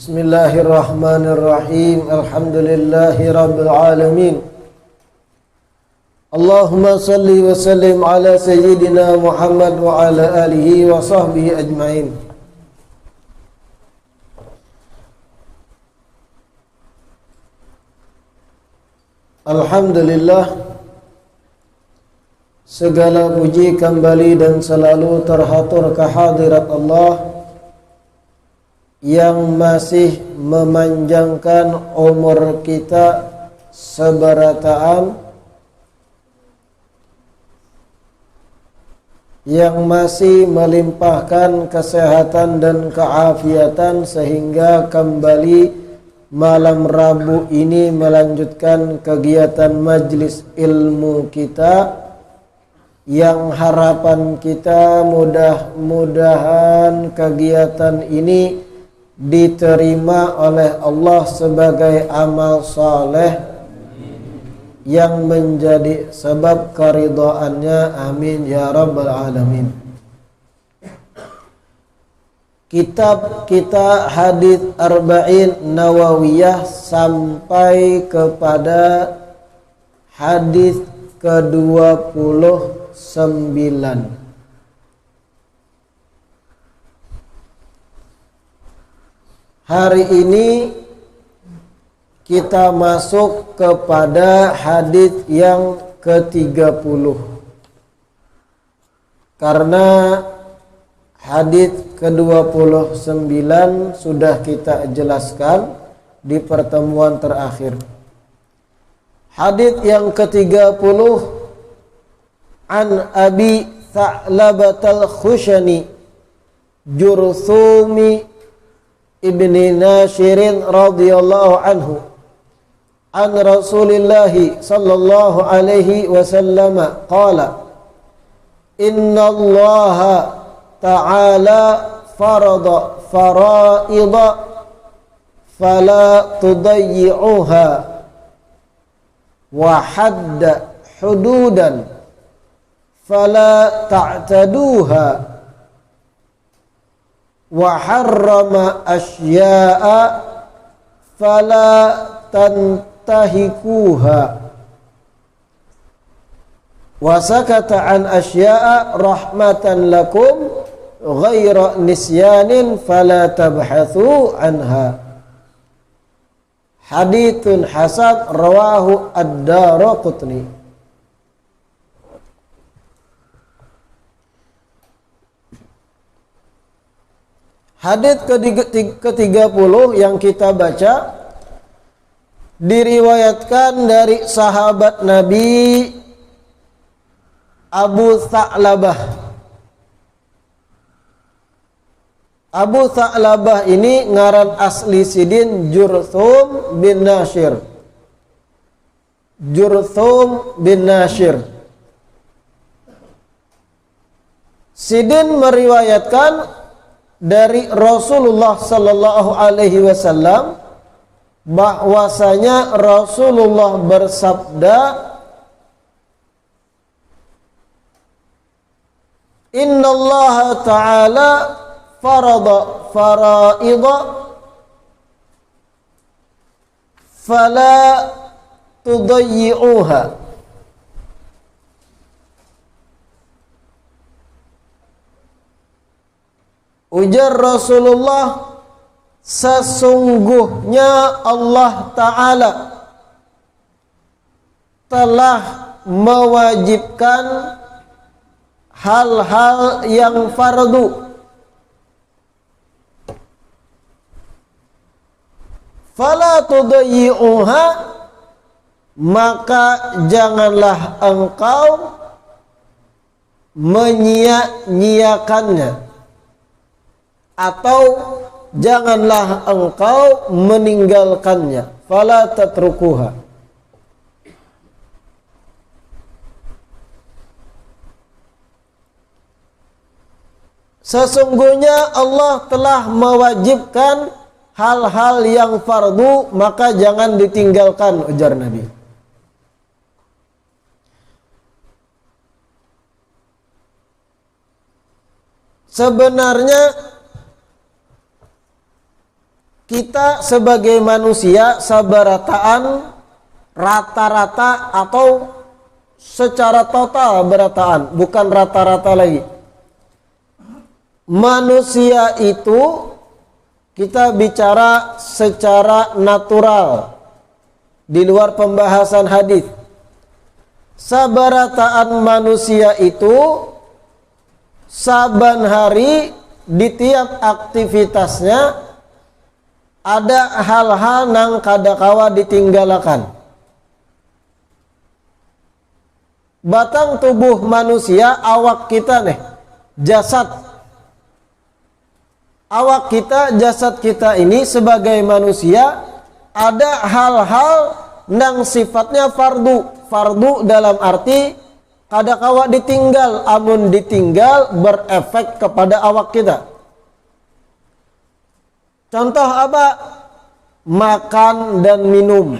Bismillahirrahmanirrahim. Alhamdulillahi rabbil alamin. Allahumma salli wa sallim ala sayyidina Muhammad wa ala alihi wa sahbihi ajma'in. Alhamdulillah, segala puji kembali dan selalu terhatur kehadirat Allah yang masih memanjangkan umur kita seberataan, yang masih melimpahkan kesehatan dan keafiatan sehingga kembali malam Rabu ini melanjutkan kegiatan majlis ilmu kita, yang harapan kita mudah-mudahan kegiatan ini diterima oleh Allah sebagai amal saleh yang menjadi sebab keridhaannya. Amin ya rabbal alamin. Kitab kita hadits arba'in nawawiyah sampai kepada hadis ke-29. Hari ini kita masuk kepada hadis yang ke-30. Karena hadis ke-29 sudah kita jelaskan di pertemuan terakhir. Hadis yang ke-30, an Abi Tha'labatal Khushani Jurthumi ibni Nashirin radhiyallahu anhu an Rasulillahi sallallahu alaihi wasallam qala inna Allaha ta'ala farada faraida fala tudayyi'uha wa hadda hududan fala ta'taduha wa harrama asya'a fala tantahikuha wa sakata an asya'a rahmatan lakum ghaira nisyanin fala tabhathu anha. Hadithun hasan rawahu ad-Daraqutni. Hadits ke-30 yang kita baca diriwayatkan dari sahabat Nabi Abu Tha'labah. Abu Tha'labah ini ngaran asli sidin Jurthum bin Nashir. Jurthum bin Nashir. Sidin meriwayatkan dari Rasulullah sallallahu alaihi wasallam bahwasanya Rasulullah bersabda, innallaha ta'ala farada faraida fala tudayyi'uha. Ujar Rasulullah, sesungguhnya Allah Ta'ala telah mewajibkan hal-hal yang fardu. Fala tudayyi'uha, maka janganlah engkau menyia-nyiakannya, atau janganlah engkau meninggalkannya. Fala tatrukuha. Sesungguhnya Allah telah mewajibkan hal-hal yang fardu, maka jangan ditinggalkan, ujar Nabi. Sebenarnya kita sebagai manusia sabarataan rata-rata atau secara total berataan, bukan rata-rata lagi. Manusia itu kita bicara secara natural di luar pembahasan hadis. Sabarataan manusia itu saban hari di tiap aktivitasnya ada hal-hal nang kadakawa ditinggalakan. Batang tubuh manusia, awak kita nih, jasad. Awak kita, jasad kita ini sebagai manusia ada hal-hal nang sifatnya fardu. Fardu dalam arti kadakawa ditinggal, amun ditinggal berefek kepada awak kita. Contoh apa? Makan dan minum.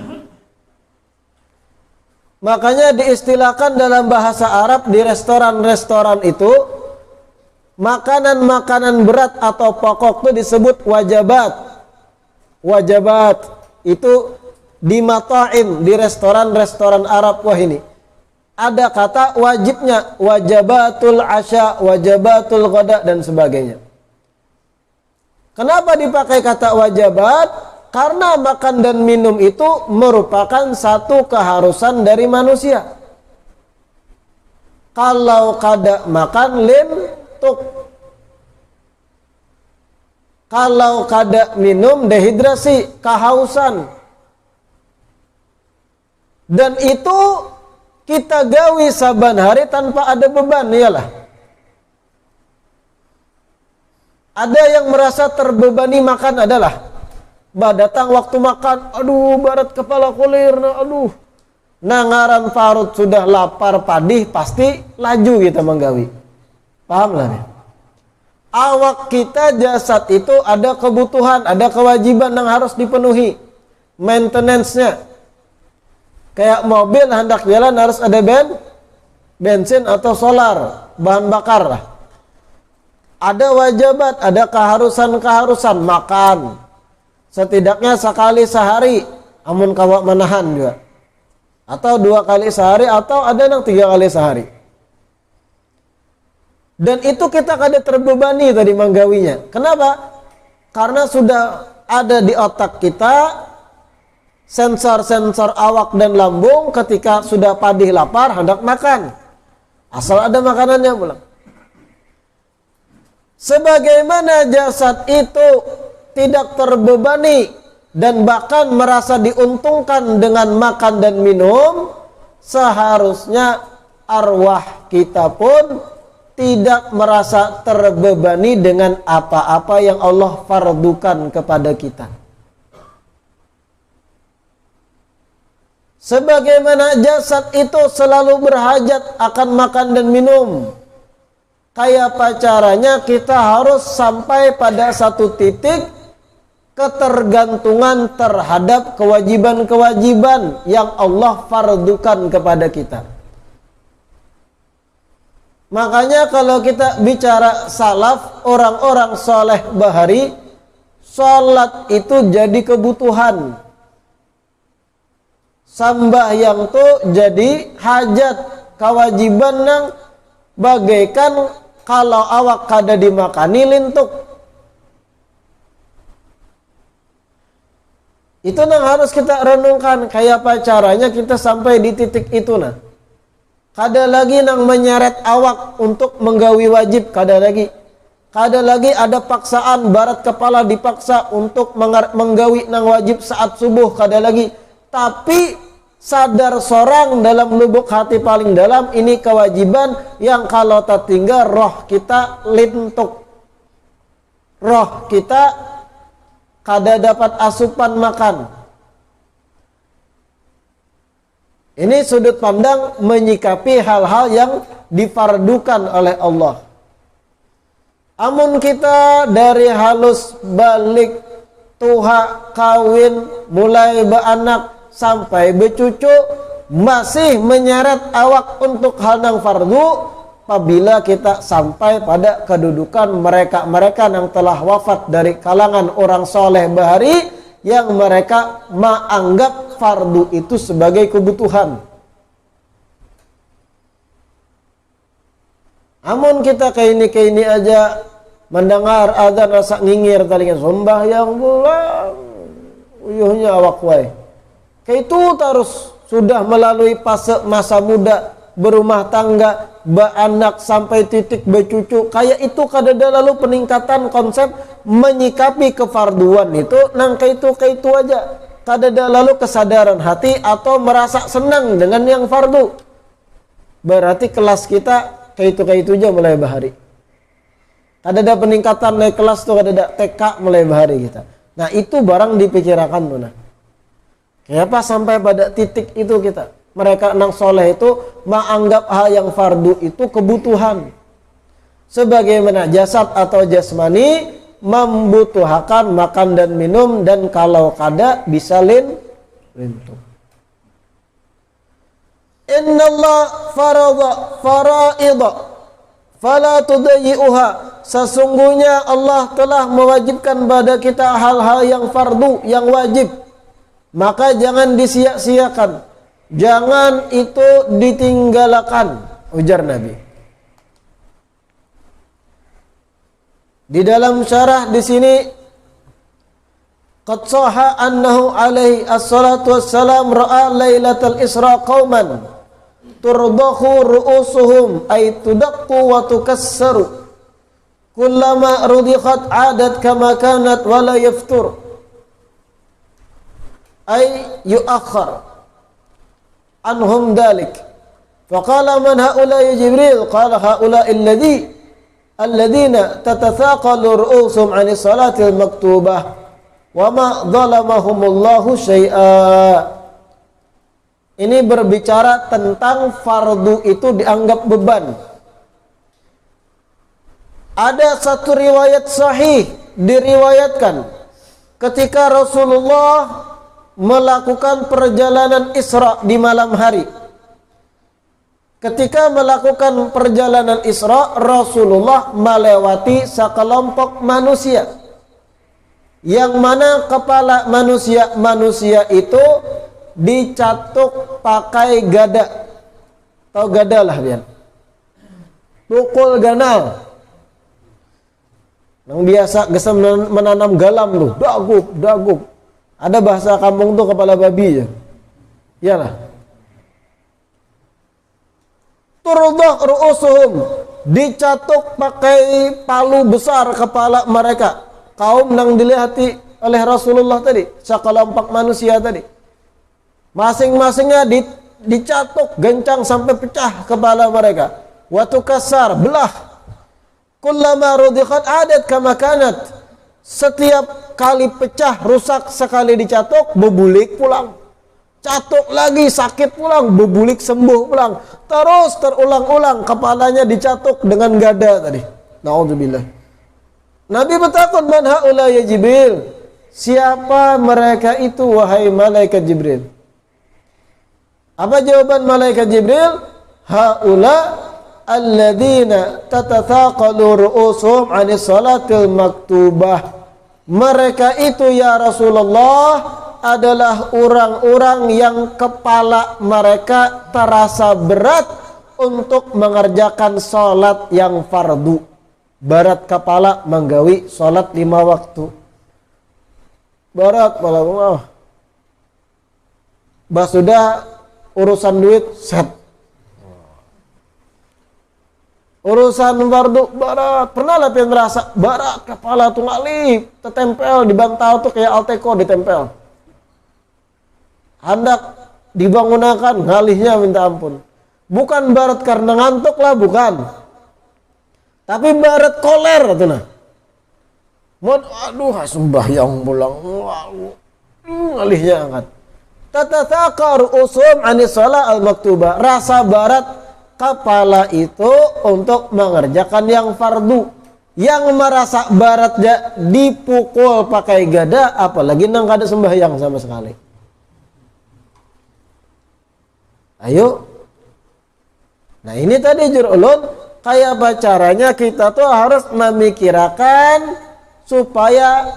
Makanya diistilahkan dalam bahasa Arab di restoran-restoran itu makanan-makanan berat atau pokok itu disebut wajabat. Wajabat itu di mataim, di restoran-restoran Arab. Wah ini ada kata wajibnya, wajabatul asya, wajabatul ghada dan sebagainya. Kenapa dipakai kata wajabat? Karena makan dan minum itu merupakan satu keharusan dari manusia. Kalau kada makan lintuk, kalau kada minum dehidrasi, kehausan. Dan itu kita gawi saban hari tanpa ada beban, iyalah. Ada yang merasa terbebani makan adalah datang waktu makan, aduh barat kepala kulir, aduh. Nangaran parut sudah lapar padih, pasti laju kita menggawi. Paham lah nih? Awak kita, jasad itu ada kebutuhan, ada kewajiban yang harus dipenuhi. Maintenance-nya. Kayak mobil hendak jalan harus ada bensin atau solar, bahan bakar lah. Ada wajibat, ada keharusan-keharusan makan. Setidaknya sekali sehari, amun kawak menahan juga. Atau 2 kali sehari, atau ada yang 3 kali sehari. Dan itu kita kada terbebani tadi menggawinya. Kenapa? Karena sudah ada di otak kita sensor-sensor awak dan lambung ketika sudah padih lapar hendak makan. Asal ada makanannya pulang. Sebagaimana jasad itu tidak terbebani dan bahkan merasa diuntungkan dengan makan dan minum, seharusnya arwah kita pun tidak merasa terbebani dengan apa-apa yang Allah fardukan kepada kita. Sebagaimana jasad itu selalu berhajat akan makan dan minum, kayak apa caranya kita harus sampai pada satu titik ketergantungan terhadap kewajiban-kewajiban yang Allah fardukan kepada kita. Makanya kalau kita bicara salaf, orang-orang soleh bahari, sholat itu jadi kebutuhan. Sambahyang itu jadi hajat, kewajiban yang bagaikan kalau awak kada dimakani lintuk. Itu yang harus kita renungkan, kayak apa caranya kita sampai di titik itu nah. Kada lagi nang menyeret awak untuk menggawi wajib, kada lagi. Kada lagi ada paksaan barat kepala dipaksa untuk menggawi nang wajib saat subuh, kada lagi. Tapi sadar sorang dalam lubuk hati paling dalam, ini kewajiban yang kalau tertinggal roh kita lintuk. Roh kita kada dapat asupan makan. Ini sudut pandang menyikapi hal-hal yang difardukan oleh Allah. Amun kita dari halus balik, tuha, kawin, mulai beranak sampai bercucu masih menyeret awak untuk hal yang fardu, apabila kita sampai pada kedudukan mereka-mereka yang telah wafat dari kalangan orang soleh bahari, yang mereka menganggap fardu itu sebagai kebutuhan. Amun kita kayak ini aja mendengar azan rasa ngingir talinya sembahyang pulang uyuhnya awak wae. Kayak itu terus sudah melalui fase masa muda, berumah tangga, beranak sampai titik bercucu. Kayak itu kadada lalu peningkatan konsep menyikapi kefarduan itu nang kayak itu aja. Kadada lalu kesadaran hati atau merasa senang dengan yang fardu. Berarti kelas kita kayak itu aja mulai bahari. Kadada peningkatan naik kelas tuh kadada TK mulai bahari kita. Nah itu barang dipikirkan tuh nah. Kenapa sampai pada titik itu kita? Mereka nang soleh itu menganggap hal yang fardu itu kebutuhan. Sebagaimana jasad atau jasmani membutuhkan makan dan minum, dan kalau kada bisa lintung. Innallah farada faraida fala tudayyi'uha. Sesungguhnya Allah telah mewajibkan pada kita hal-hal yang fardu, yang wajib. Maka jangan disia-siakan. Jangan itu ditinggalkan, ujar Nabi. Di dalam syarah di sini qad sahha annahu alaihi as-salatu wassalam ra'a lailatal isra qauman turdakhu ru'usuhum ay tudaqqu wa tukassaru kullama rudikhat adat kama kanat wala yaftur ay yuakhar anhum dalik. Faqala man haula ya Jibril? Qala haula alladhina tatathaqalu ru'usum 'ani salatil maktubah wa ma dhalamahumullahu syai'a. Ini berbicara tentang fardu itu dianggap beban. Ada satu riwayat sahih diriwayatkan ketika Rasulullah melakukan perjalanan Isra di malam hari. Ketika melakukan perjalanan Isra, Rasulullah melewati sekelompok manusia, yang mana kepala manusia itu dicatuk pakai gada. Tahu gada lah biar. Pukul ganal. Yang biasa gesem menanam galam tuh, dagup. Ada bahasa kampung tuh kepala babi ya. Iyalah. Turdah ru'usuhum, dicatuk pakai palu besar kepala mereka. Kaum yang dilihati oleh Rasulullah tadi, sekelompok manusia tadi. Masing-masingnya dicatuk gencang sampai pecah kepala mereka. Watu kasar, belah. Kullama rudikhat adat kama kanat. Setiap kali pecah, rusak, sekali dicatuk, bebulik pulang. Catuk lagi, sakit pulang, bebulik sembuh pulang. Terus terulang-ulang kepalanya dicatuk dengan gada tadi. Na'udzubillah. Nabi bertakun, man haula ya Jibril? Siapa mereka itu wahai malaikat Jibril? Apa jawaban malaikat Jibril? Haula alladzina tatathaqalu ru'usuhum 'anis salatil maktubah. Mereka itu ya Rasulullah adalah orang-orang yang kepala mereka terasa berat untuk mengerjakan salat yang fardu. Berat kepala menggawi salat 5 waktu. Berat kepala Allah. Bah sudah urusan duit set. Urusan fardu barat, pernah lah pian merasa barat kepala tuh ngalip, tetempel di bantal tuh kayak Alteco ditempel. Hendak dibangunakan ngalihnya minta ampun. Bukan barat karena ngantuk lah, bukan. Tapi barat koler tuh nah. Aduh, sembahyang pulang, ngalihnya angkat. Tatathaqar usum anis shalah al-maktubah. Rasa barat kepala itu untuk mengerjakan yang fardu. Yang merasa baratnya dipukul pakai gada, apalagi nang kada sembahyang sama sekali. Ayo. Nah ini tadi jurulun Kayak apa caranya? Kita tuh harus memikirkan supaya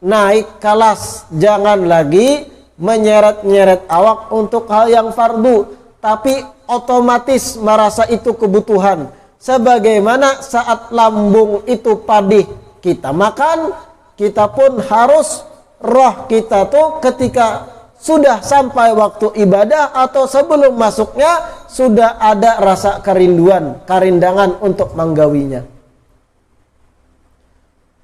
naik kelas. Jangan lagi menyeret-nyeret awak untuk hal yang fardu, tapi otomatis merasa itu kebutuhan. Sebagaimana saat lambung itu padih kita makan, kita pun harus roh kita tuh ketika sudah sampai waktu ibadah atau sebelum masuknya sudah ada rasa kerinduan, karindangan untuk menggawinya.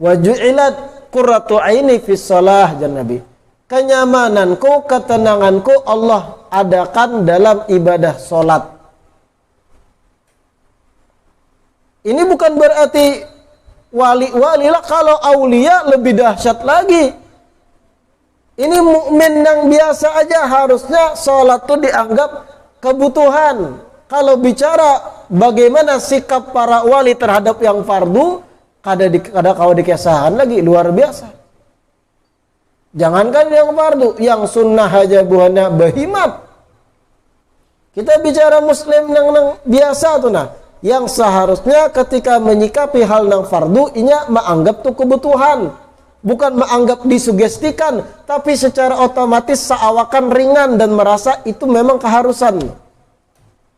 Wa ju'ilat qurratu aini fi shalah, jan Nabi. Kenyamananku, ketenanganku Allah adakan dalam ibadah salat. Ini bukan berarti wali-wali lah, kalau aulia lebih dahsyat lagi. Ini mukmin yang biasa aja harusnya sholat itu dianggap kebutuhan. Kalau bicara bagaimana sikap para wali terhadap yang fardu, kada kalau dikesahan lagi luar biasa. Jangankan yang fardu, yang sunnah aja buahnya behimat. Kita bicara muslim yang biasa tuh nah, yang seharusnya ketika menyikapi hal yang fardu, inya menganggap tuh kebutuhan. Bukan menganggap disugestikan, tapi secara otomatis seawakan ringan dan merasa itu memang keharusan.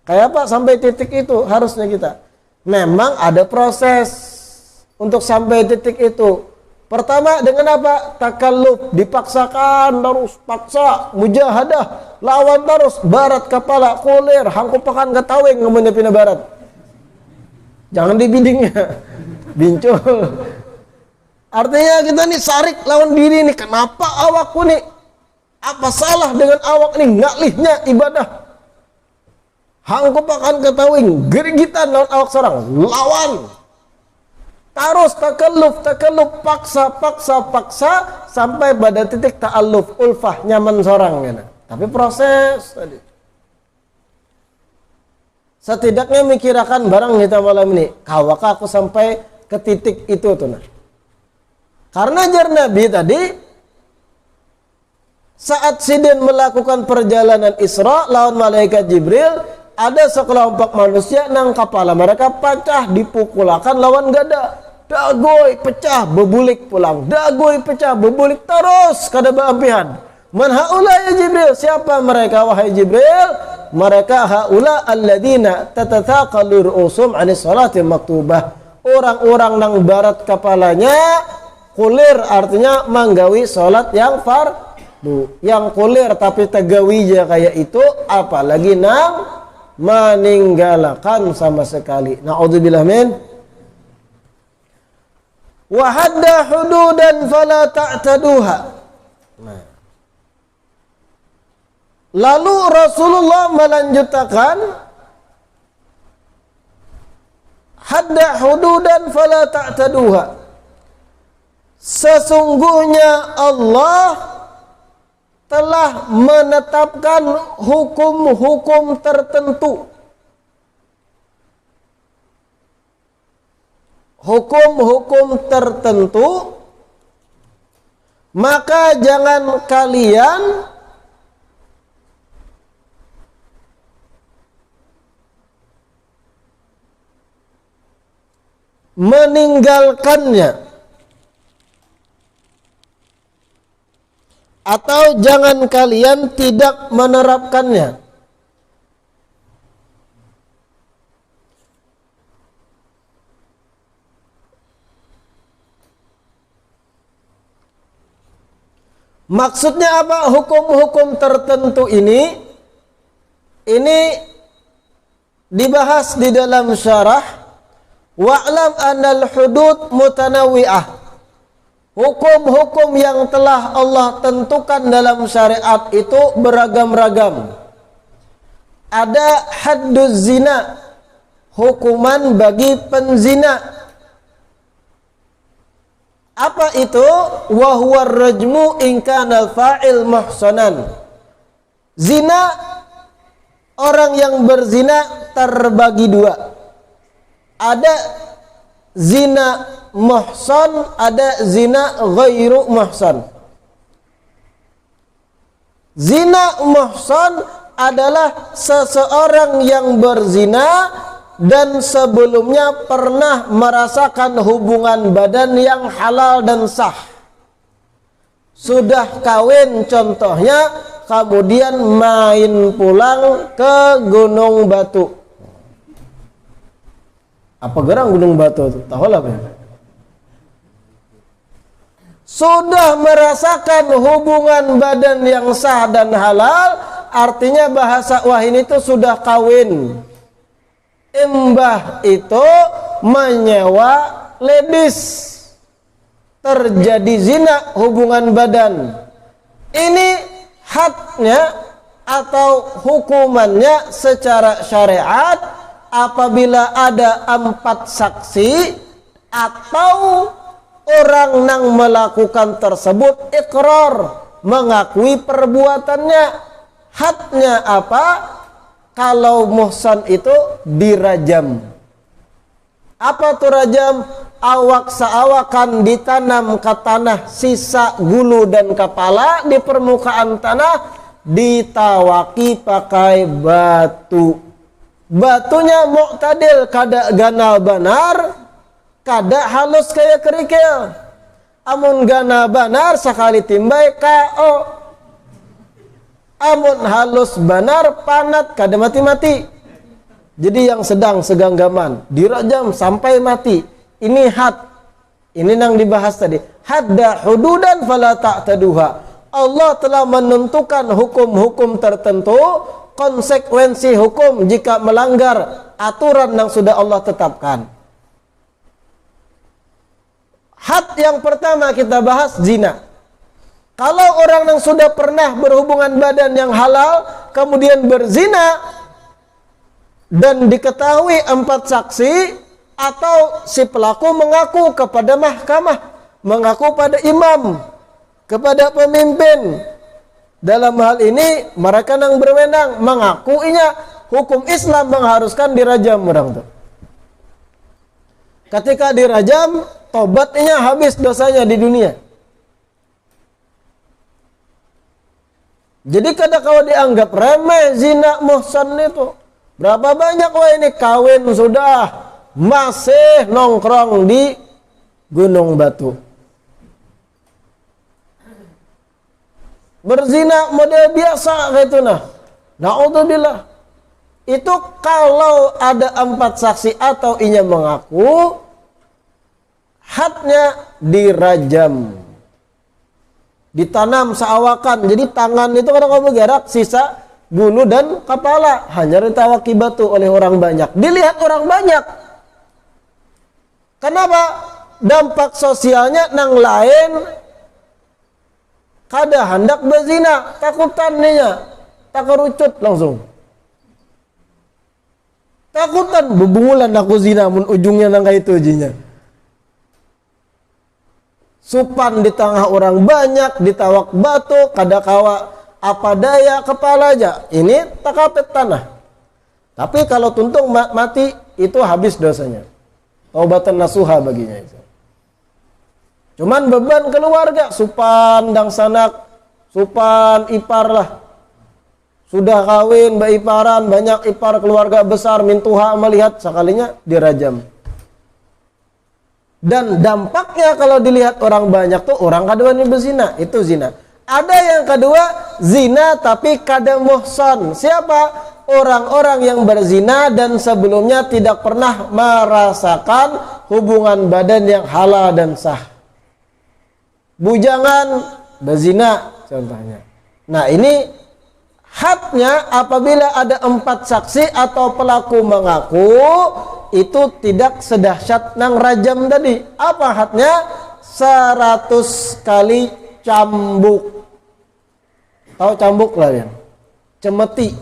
Kayak apa sampai titik itu harusnya kita? Memang ada proses untuk sampai titik itu. Pertama dengan apa? Takalluf, dipaksakan terus, paksa, mujahadah, lawan terus, barat kepala, kulir, hangkupakan ketaweng ngomongnya pindah barat. Jangan dibidingnya, bincul. Artinya kita nih sarik lawan diri nih, kenapa awakku nih? Apa salah dengan awak nih? Ngaklihnya ibadah. Hangkupakan ketawing, gerigitan lawan awak seorang, lawan. Terus takalluf, paksa sampai pada titik ta'alluf, ulfah, nyaman seorang gitu. Tapi proses tadi. Setidaknya mikirakan barang kita malam ini, kawaka aku sampai ke titik itu tuh nah. Karena jar Nabi tadi, saat Sidin melakukan perjalanan Isra lawan malaikat Jibril, ada sekelompok manusia nang kepala mereka pecah, dipukulakan lawan gada. Dagoi pecah, bebulik pulang. Dagoi pecah, bebulik terus kada beampihan. Man haula ya Jibril? Siapa mereka wahai Jibril? Mereka haula alladzina tatathaqalu ru'usum 'anis salati maktubah. Orang-orang nang barat kepalanya kulir, artinya menggawi salat yang fardu. Yang kulir tapi tegawi aja kayak itu, apalagi nang meninggalkan sama sekali. Na'udzubillah min. Wa hadda hududan fala ta'taduha. Nah. Lalu Rasulullah melanjutkan, hadda hududan fala ta'taduha. Sesungguhnya Allah telah menetapkan hukum-hukum tertentu. Hukum-hukum tertentu, maka jangan kalian meninggalkannya, atau jangan kalian tidak menerapkannya. Maksudnya apa? Hukum-hukum tertentu ini dibahas di dalam syarah. Wa'lam annal hudud mutanawwi'ah. Hukum-hukum yang telah Allah tentukan dalam syariat itu beragam-ragam. Ada hadduz zina, hukuman bagi penzina. Apa itu? Wa huwa rajmu in kana fa'il muhsanan. Zina, orang yang berzina terbagi dua. Ada zina muhsan, ada zina ghairu muhsan. Zina muhsan adalah seseorang yang berzina dan sebelumnya pernah merasakan hubungan badan yang halal dan sah. Sudah kawin contohnya, kemudian main pulang ke Gunung Batu. Apa gerang Gunung Batu itu? Tahu lah ya. Sudah merasakan hubungan badan yang sah dan halal, artinya bahasa wahini itu sudah kawin. Mbah itu menyewa ladies, terjadi zina hubungan badan. Ini hadnya atau hukumannya secara syariat apabila ada 4 saksi atau orang yang melakukan tersebut ikrar, mengakui perbuatannya. Hadnya apa? Kalau muhsan itu dirajam. Apa tuh rajam? Awak seawakan ditanam ke tanah, sisa gulu dan kepala di permukaan tanah ditawaki pakai batu. Batunya mu'tadil, kada ganal banar, kada halus kayak kerikil. Amun ganal banar sekali timbai KO. Amun halus banar panat kada mati-mati. Jadi yang sedang seganggaman dirajam sampai mati. Ini had. Ini yang dibahas tadi. Hadda hududan fala ta'taduha. Allah telah menentukan hukum-hukum tertentu, konsekuensi hukum jika melanggar aturan yang sudah Allah tetapkan. Had yang pertama kita bahas zina. Kalau orang yang sudah pernah berhubungan badan yang halal kemudian berzina dan diketahui 4 saksi atau si pelaku mengaku kepada mahkamah, mengaku pada imam, kepada pemimpin, dalam hal ini mereka yang berwenang mengakuinya, hukum Islam mengharuskan dirajam orang itu. Ketika dirajam, tobatnya habis dosanya di dunia. Jadi kada kalau dianggap remeh zina muhsan itu. Berapa banyak wah ini kawin sudah masih nongkrong di Gunung Batu. Berzina model biasa kayak itu nah. Na'udzubillah. Itu kalau ada 4 saksi atau inya mengaku, hadnya dirajam. Ditanam seawakan. Jadi tangan itu kadang bergerak, sisa bulu dan kepala hanya ditawaki batu oleh orang banyak. Dilihat orang banyak. Kenapa? Dampak sosialnya nang lain kada hendak berzina, takutan ninya, tak kerucut langsung. Takutan bebungulan aku zina mun ujungnya nang itu jinya. Supan di tengah orang banyak, ditawak batu, kada kawa apa daya kepala aja. Ini takapet tanah. Tapi kalau tuntung mati itu habis dosanya. Taubatan nasuha baginya itu. Cuman beban keluarga, supan dang sanak, supan ipar lah. Sudah kawin, baiparan, banyak ipar keluarga besar, mintuha melihat sekalinya dirajam. Dan dampaknya kalau dilihat orang banyak tuh orang kedua ini berzina, itu zina. Ada yang kedua zina tapi kada muhsan. Siapa? Orang-orang yang berzina dan sebelumnya tidak pernah merasakan hubungan badan yang halal dan sah. Bujangan berzina contohnya. Nah ini hadnya apabila ada 4 saksi atau pelaku mengaku, itu tidak sedahsyat nang rajam tadi. Apa hadnya? 100 kali cambuk. Tahu cambuk lah ya? Cemeti.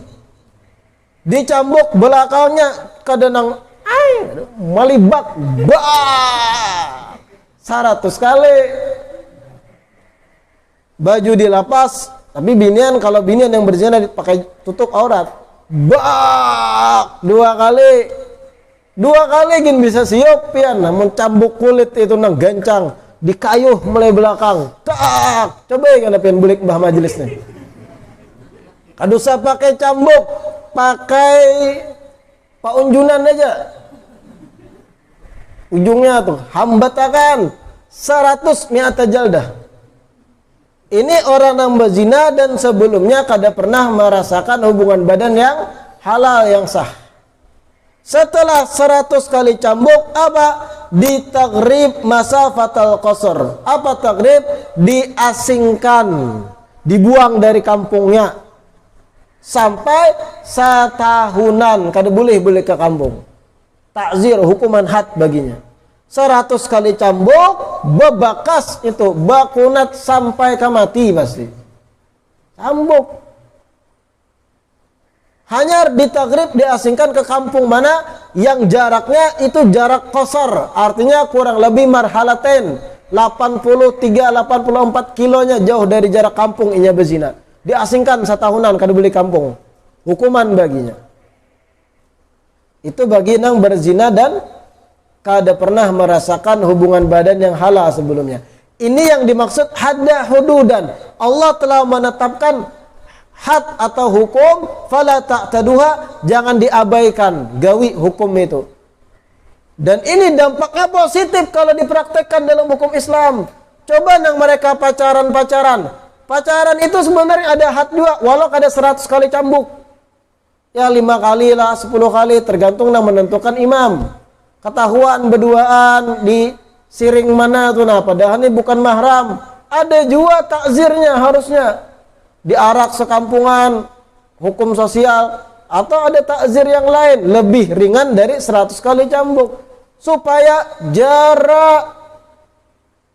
Dicambuk belakangnya kadenang malibak. 100 kali. Baju dilapas, tapi binian kalau binian yang berzina pakai tutup aurat. 2 kali. 2 kali gin bisa siop pian, namun cambuk kulit itu nang gancang, dikayuh mulai belakang. Tak, coba kan pian bulik mbah majelis nih. Kadusa pakai cambuk, pakai paunjunan aja. Ujungnya tuh hambatakan 100 mi'ata jaldah. Ini orang yang berzina dan sebelumnya kada pernah merasakan hubungan badan yang halal yang sah. Setelah 100 kali cambuk, apa? Ditagrib masafatal qasr. Apa tagrib? Diasingkan, dibuang dari kampungnya sampai setahunan, kada boleh ke kampung. Takzir, hukuman had baginya. 100 kali cambuk, bebakas itu, bakunat sampai ke mati pasti. Cambuk. Hanya ditagrib, diasingkan ke kampung mana yang jaraknya itu jarak qasar, artinya kurang lebih marhalaten, 83-84 kilonya jauh dari jarak kampung inya berzina. Diasingkan setahunan, kada boleh kampung. Hukuman baginya. Itu bagi yang berzina dan kada pernah merasakan hubungan badan yang halal sebelumnya. Ini yang dimaksud hadda hududan. Allah telah menetapkan had atau hukum, fala ta'taduha, jangan diabaikan, gawi hukum itu. Dan ini dampaknya positif kalau dipraktekkan dalam hukum Islam. Coba nang mereka pacaran-pacaran. Pacaran itu sebenarnya ada had juga, walau ada 100 kali cambuk. Ya 5 kali lah, 10 kali, tergantung nang menentukan imam. Ketahuan berduaan di siring mana tuh, nah padahal ini bukan mahram. Ada juga takzirnya harusnya. Diarak sekampungan, hukum sosial, atau ada takzir yang lain lebih ringan dari 100 kali cambuk, supaya jarak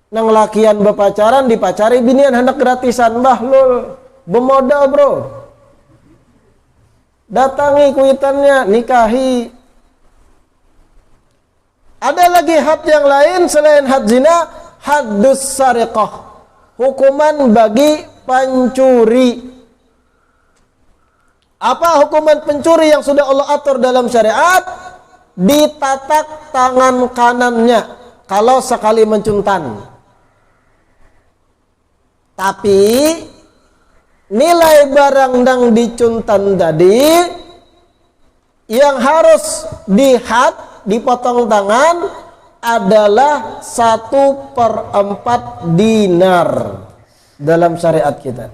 nang lakian berpacaran dipacari binian hendak gratisan. Bahlul bemodal bro, datangi kuitannya, nikahi. Ada lagi had yang lain selain had zina, haddus sariqah, hukuman bagi pencuri. Apa hukuman pencuri yang sudah Allah atur dalam syariat? Ditatak tangan kanannya kalau sekali mencuntan. Tapi nilai barang yang dicuntan tadi yang harus dihad, dipotong tangan adalah 1/4 dinar dalam syariat kita.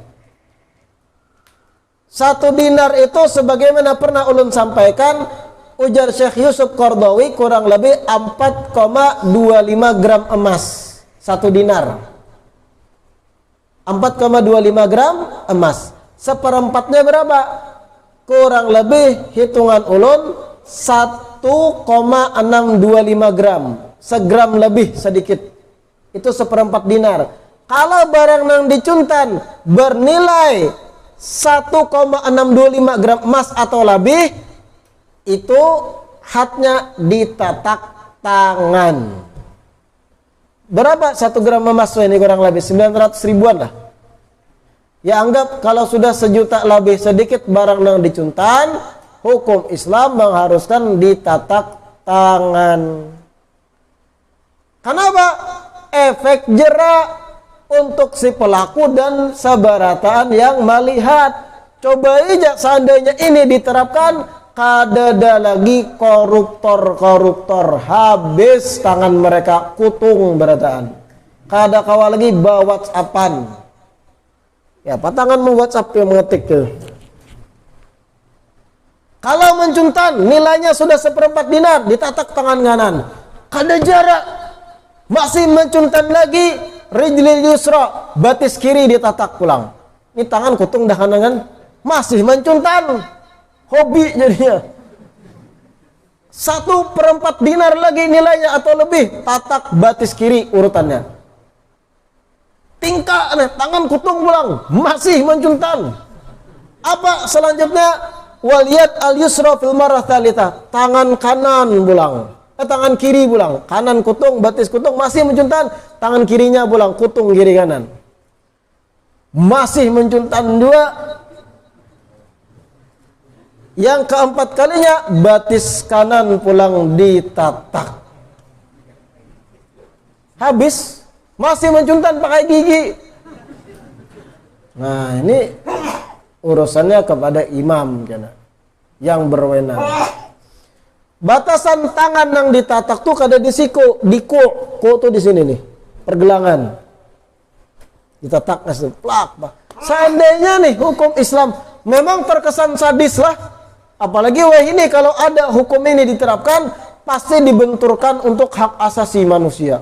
1 dinar itu sebagaimana pernah ulun sampaikan, ujar Syekh Yusuf Qardawi, kurang lebih 4,25 gram emas 1 dinar. 4,25 gram emas. 1/4-nya berapa? Kurang lebih hitungan ulun 1,625 gram. Segram lebih sedikit. Itu 1/4 dinar. Kalau barang yang dicuntan bernilai 1,625 gram emas atau lebih, itu hadnya ditatak tangan. Berapa 1 gram emas ini kurang lebih? 900 ribuan lah. Ya anggap kalau sudah 1 juta lebih sedikit barang yang dicuntan, hukum Islam mengharuskan ditatak tangan. Kenapa? Efek jerak untuk si pelaku dan sebarataan yang melihat. Coba aja seandainya ini diterapkan, kada ada lagi koruptor-koruptor, habis tangan mereka kutung berataan. Kada kawal lagi bawa WhatsAppan. Ya, patanganmu WhatsApp yang mengetik tuh. Kalau mencuntan nilainya sudah 1/4 dinar, ditatak tangan kanan. Kada jarak, masih mencuntan lagi, rijlil yusra, batis kiri ditatak pulang. Ini tangan kutung dah kanan, masih mencuntan. Hobi jadinya. 1/4 dinar lagi nilainya atau lebih, tatak batis kiri urutannya. Tingkah tangan kutung pulang, masih mencuntan. Apa selanjutnya? Waliyat al yusra fil marrah tsalitsah, tangan kanan pulang. Tangan kiri pulang, kanan kutung, batis kutung, masih mencuntan, tangan kirinya pulang, kutung kiri kanan. Masih mencuntan 2. Yang keempat kalinya, batis kanan pulang ditatak. Habis, masih mencuntan pakai gigi. Nah, ini urusannya kepada imam yang berwenang. Batasan tangan yang ditatak tuh kada di siku, di ku tuh di sini nih, pergelangan. Ditatak kasih plak. Seandainya nih hukum Islam memang terkesan sadis lah, apalagi wah ini kalau ada hukum ini diterapkan pasti dibenturkan untuk hak asasi manusia.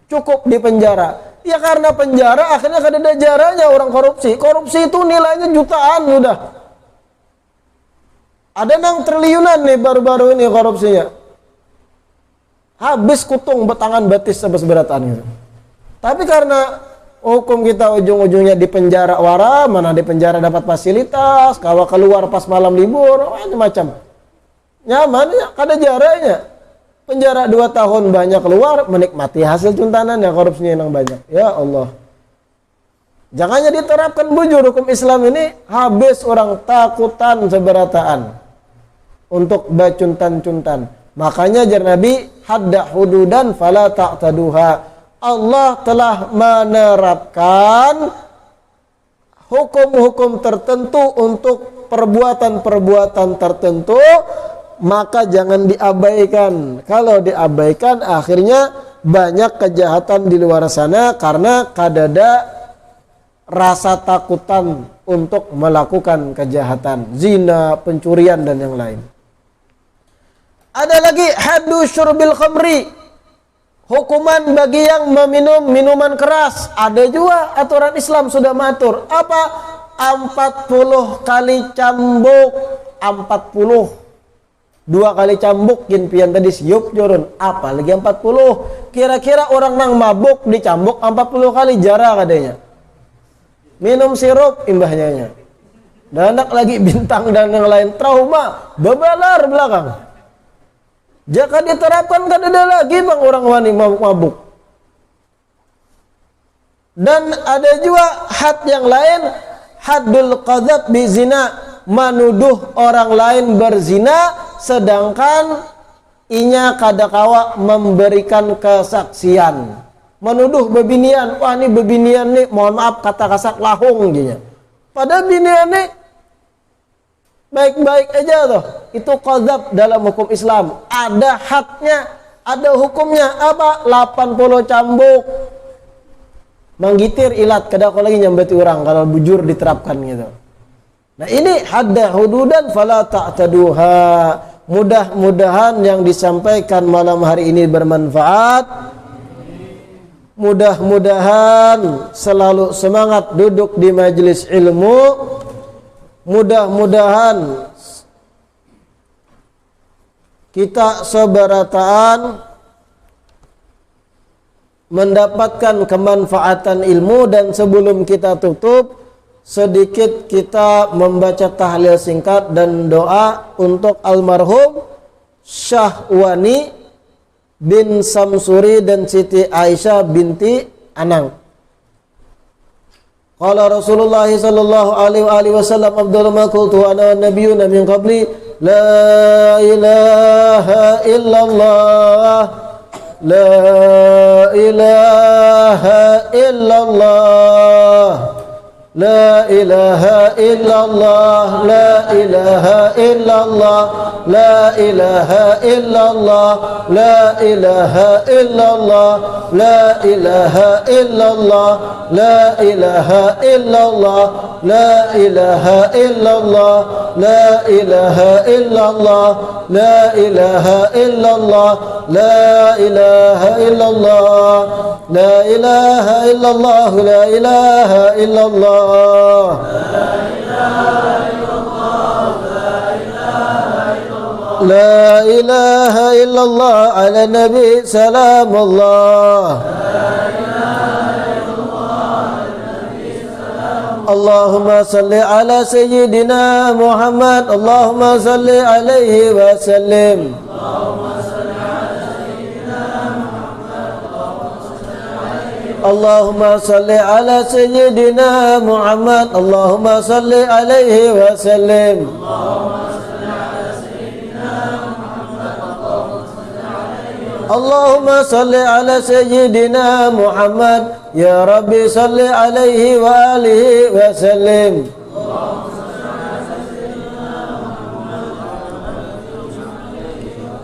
Cukup di penjara. Ya karena penjara akhirnya kada ada jaranya orang korupsi. Korupsi itu nilainya jutaan udah. Ada nang triliunan nih baru-baru ini korupsinya. Habis kutung betangan batis seberatan gitu. Tapi karena hukum kita ujung-ujungnya di penjara wara, mana di penjara dapat fasilitas, kalau keluar pas malam libur, macam-macam. Nyaman ya, kada jaranya. Penjara 2 tahun banyak keluar, menikmati hasil cuntanan ya korupsinya yang banyak. Ya Allah. Jangannya diterapkan bujur hukum Islam ini, habis orang takutan seberataan untuk bacuntan-cuntan. Makanya jar Nabi, hadda hududan fala ta'taduha. Allah telah menerapkan hukum-hukum tertentu untuk perbuatan-perbuatan tertentu, maka jangan diabaikan. Kalau diabaikan akhirnya banyak kejahatan di luar sana karena kadada rasa takutan untuk melakukan kejahatan, zina, pencurian dan yang lain. Ada lagi haddu syurbil khamri, hukuman bagi yang meminum minuman keras. Ada juga aturan Islam sudah matur. Apa? 40 kali cambuk. 40. 2 kali cambuk kin pian tadi siup jorun. Apa lagi 40? Kira-kira orang nang mabuk dicambuk 40 kali jara katanya. Minum sirup imbahnya. Danak lagi bintang dan yang lain, trauma bebalar belakang. Jika diterapkan kan ada lagi bang orang wani mabuk. Dan ada juga had yang lain, haddul qadzaf bizina, menuduh orang lain berzina sedangkan inya kadakawa memberikan kesaksian. Menuduh bebinian, wah ini bebinian nih, mohon maaf kata kasak lahung gitu. Padahal binian nih baik-baik aja tuh. Itu qadzaf dalam hukum Islam. Ada hadnya, ada hukumnya. Apa? 80 cambuk. Manggitir ilat, kada kau lagi nyambati orang kalau bujur diterapkan gitu. Nah ini hadda hududan fala ta'taduha. Mudah-mudahan yang disampaikan malam hari ini bermanfaat. Mudah-mudahan selalu semangat duduk di majelis ilmu. Mudah-mudahan kita seberataan mendapatkan kemanfaatan ilmu. Dan sebelum kita tutup, sedikit kita membaca tahlil singkat dan doa untuk almarhum Syahwani bin Samsuri dan Siti Aisyah binti Anang. Qala Rasulullah sallallahu alaihi wasallam, afdalu ma qultu ana wan nabiyyuna min qabli, la ilaha illallah, la ilaha illallah, la ilaha illallah, la ilaha illallah, la ilaha illallah, la ilaha illallah, la ilaha illallah, la ilaha illallah, la ilaha illallah, la ilaha illallah, la ilaha illallah, la ilaha illallah, la ilaha illallah, la ilaha illallah. لا إله إلا الله على النبي سلام الله. اللهم صل على سيدنا محمد. اللهم صل عليه وسلم. اللهم صل على سيدنا محمد. اللهم صل عليه وسلم. اللهم صل على سيدنا محمد. يا ربي صل عليه وآله وسلم.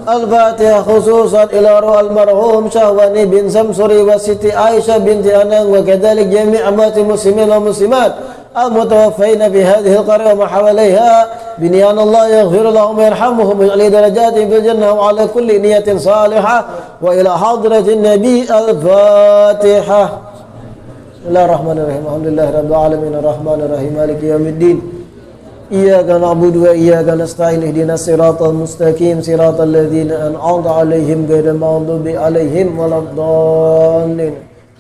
Al-Fatihah khususan ila ruh al-marhum Syahwani bin Samsuri wa Siti Aisyah binti Anang wa kadzalik jami' amwati muslimin wa muslimat المتوفين في هذه القرية وما حواليها بنيان الله يغفر لهم ويرحمهم ويعلي درجاتهم في الجنة وعلى كل نية صالحة وإلى حضرة النبي الفاتحة. بسم الله الرحمن الرحيم. الحمد لله رب العالمين الرحمن الرحيم مالك يوم الدين إياك نعبد وإياك نستعين اهدنا الصراط المستقيم صراط الذين أنعمت عليهم غير المغضوب عليهم ولا الضالين.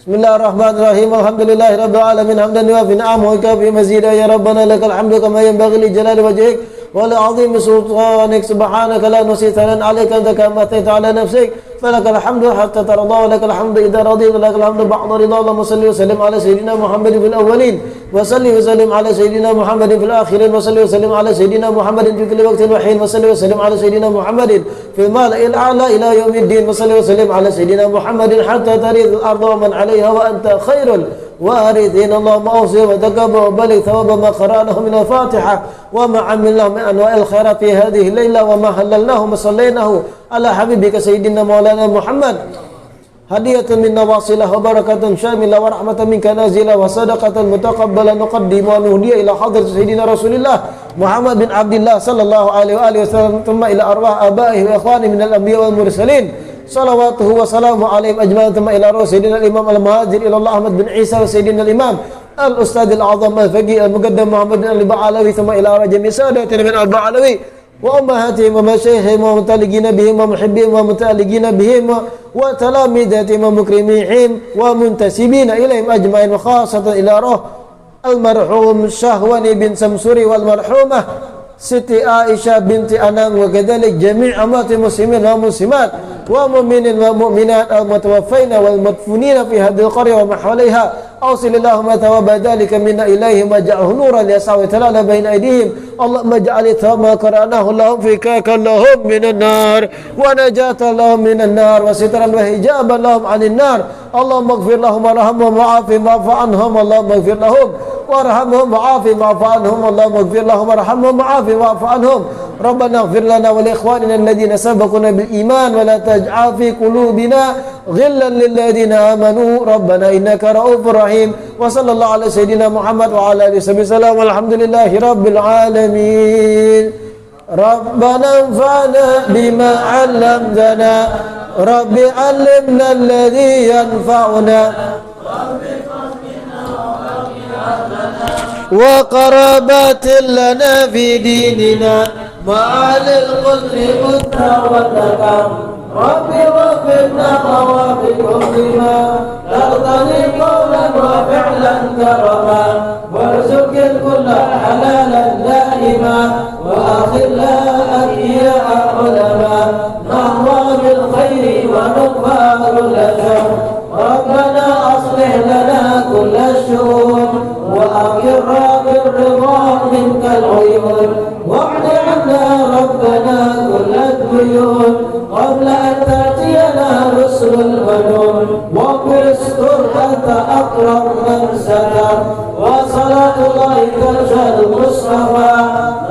Bismillahirrahmanirrahim. Alhamdulillahirabbil alamin hamdan yuwafi ni'amahu wa yukafi mazida ya rabbana lakal hamdu kama yanbaghi li jalali wajhik wa li 'azimi sultanik subhanaka la nusi thanan 'alaika anta kama atayta 'ala nafsik falakal hamdu hatta tarda wa lakal hamdu idza radita lakal hamdu ba'da ridha. Allahumma salli wa sallim ala sayyidina Muhammadin fil awwalin wa salli wa sallim ala sayyidina Muhammadin fil akhirin wa salli wa sallim ala sayyidina Muhammadin fi kulli waqtin wa hin wa salli wa sallim ala sayyidina Muhammadin fil mala'il a'la ila yaumiddin wa salli wa sallim ala sayyidina Muhammadin hatta tarid al-ardha wa man 'alayha wa anta khairul وارثين. اللهم اوصي وتقبل وبلغ ثواب ما قرأناه من الفاتحة وما عملناه من انواع الخيرات في هذه الليلة وما هللناه وصليناه على حبيبك سيدنا مولانا محمد هدية من نواصله وبركة شاملة ورحمة منك نازلة وصدقة متقبلة نقدم ونهدي إلى حضرة سيدنا رسول الله محمد بن عبد الله صلى الله عليه وآله وسلم ثم إلى أرواح آبائه وإخوانه من الأنبياء والمرسلين صلواته وسلامه عليهم أجمعين ثم إلى روح سيدنا الإمام المهاجر إلى الله أحمد بن عيسى وسيدنا الإمام الأستاذ الأعظم الفقيه المقدم محمد بن البعلوي ثم إلى رجم سادتنا من البعلوي وأمهاتهم ومشايخهم ومتعلقين بهم ومحبين ومتعلقين بهم وتلامذتهم ومكرميهم ومنتسبين إليهم أجمعين وخاصة إلى روح المرحوم شهواني بن سمسوري والمرحومة Siti Aisyah binti Anang wa kadzalik jami' amwati muslimin wa muslimat wa mu'minin wa mu'minat al-mutawaffina wal madfunina fi hadhihi al-qaryah wa ma hawaliha awsilillahu ma thawaba dhalika minna ilayhim wa ja'alhu nuran yasawi talala baina aydihim. Allahumma ja'al thawma qara'nahu lahum fi kakan lahum minan nar wa najatan lahum minan nar wa sitran wa hijaban lahum 'anil nar. Allahumma ighfir lahum warhamhum wa'afi wa'fu anhum. Allahumma ighfir lahum warhamhum wa'afi wa'fu anhum. Allahumma ighfir lahum warhamhum wa'afi wa'fu anhum. Rabbana ighfir lana wa li ikhwanina alladhina sabaquna bil iman wa la taj'al fi qulubina ghillan lil ladzina amanu rabbana innaka ra'ufur rahim. Wa sallallahu ala sayyidina Muhammad wa ala alihi wasallam walhamdulillahi rabbil alamin. Rabbana anfa'na bima 'allamtana rabbi 'allimna alladhi yanfa'una وقرابات لنا في ديننا مع القدر قدر والنكام ربي وفقنا ووافقهم بما ترضني قولا وفعلا كرما وارزق الكل حلالا دائما واخلا انبياء علماء نهوى بالخير ونقفى كل شر ربنا اصلح لنا كل الشؤون وأقر بالرضا منك العيون واعد عنا ربنا كل الديون قبل أن تأتينا رسل المنون واغفر استر أنت أقرب من ستر وصلاة الله ترشد المصطفى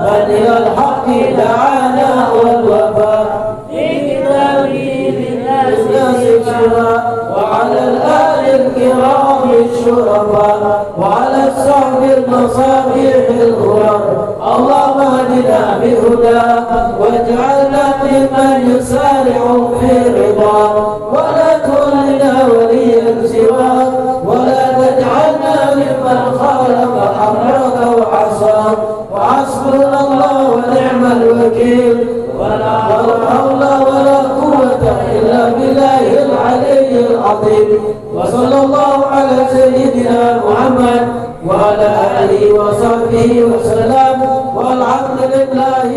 من إلى الحق دعانا والوفاء في كتابه للناس الشرى وعلى الآل الكرام الشرفاء وعلى الصحب المصابيح الغرر. اللهم اهدنا بهداك واجعلنا ممن يسارع في رضاك ولا تولنا وليا سواك ولا تجعلنا ممن خالف امرك وعصاك وحسبنا الله ونعم الوكيل ولا حول ولا قوة إلا بالله العلي العظيم. وصلى الله على سيدنا محمد وعلى آله وصحبه وسلم والحمد لله